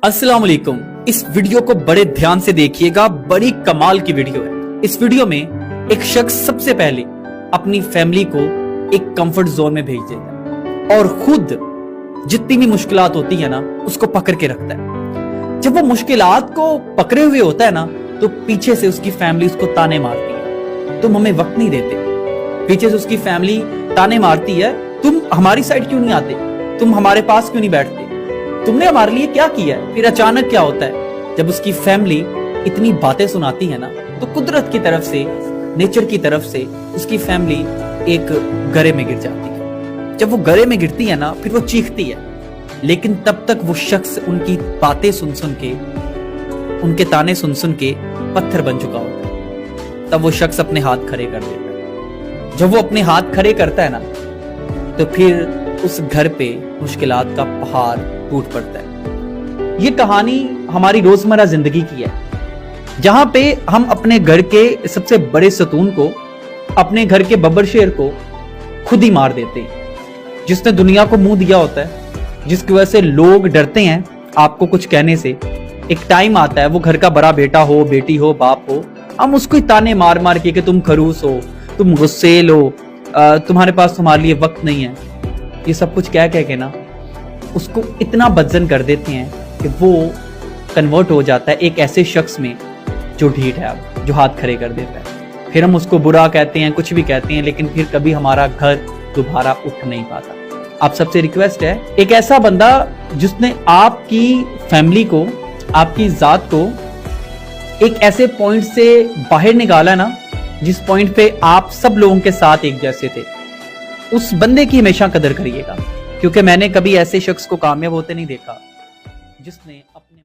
अस्सलाम वालेकुम। इस वीडियो को बड़े ध्यान से देखिएगा, बड़ी कमाल की वीडियो है। इस वीडियो में एक शख्स सबसे पहले अपनी फैमिली को एक कंफर्ट जोन में भेज देता है और खुद जितनी भी मुश्किलात होती है ना उसको पकड़ के रखता है। जब वो मुश्किलात को पकड़े हुए होता है ना तो पीछे से उसकी फैमिली उसको ताने मारती है, तुम हमें वक्त नहीं देते। पीछे से उसकी फैमिली ताने मारती है, तुम हमारी साइड क्यों नहीं आते, तुम हमारे पास क्यों नहीं बैठते, तुमने हमारे लिए क्या किया है। फिर अचानक क्या होता है, जब उसकी फैमिली इतनी बातें सुनाती है ना तो कुदरत की तरफ से, नेचर की तरफ से उसकी फैमिली एक गरे में गिर जाती है। जब वो गरे में गिरती है ना फिर वो चीखती है, लेकिन तब तक वो शख्स उनकी बातें सुन सुन के, उनके ताने सुन सुन के पत्थर बन चुका होता है। तब वो शख्स अपने हाथ खड़े कर देता है। जब वो अपने हाथ खड़े करता है ना तो फिर उस घर पे मुश्किलात का पहाड़ टूट पड़ता है। ये कहानी हमारी रोजमर्रा जिंदगी की है, जहां पे हम अपने घर के सबसे बड़े सतून को, अपने घर के बब्बर शेर को खुद ही मार देते हैं, जिसने दुनिया को मुंह दिया होता है, जिसकी वजह से लोग डरते हैं आपको कुछ कहने से। एक टाइम आता है, वो घर का बड़ा बेटा हो, बेटी हो, बाप हो, हम उसको ही ताने मार मार के कि तुम खरूस हो, तुम गुस्सेल हो, तुम्हारे पास तुम्हारे लिए वक्त नहीं है, ये सब कुछ कह के ना उसको इतना बदजन कर देते हैं कि वो कन्वर्ट हो जाता है एक ऐसे शख्स में जो ढीठ है, अब जो हाथ खड़े कर देता है। फिर हम उसको बुरा कहते हैं, कुछ भी कहते हैं, लेकिन फिर कभी हमारा घर दोबारा उठ नहीं पाता। आप सबसे रिक्वेस्ट है, एक ऐसा बंदा जिसने आपकी फैमिली को, आपकी जात को एक ऐसे पॉइंट से बाहर निकाला ना जिस पॉइंट पे आप सब लोगों के साथ एक जैसे थे, उस बंदे की हमेशा कदर करिएगा, क्योंकि मैंने कभी ऐसे शख्स को कामयाब होते नहीं देखा जिसने अपने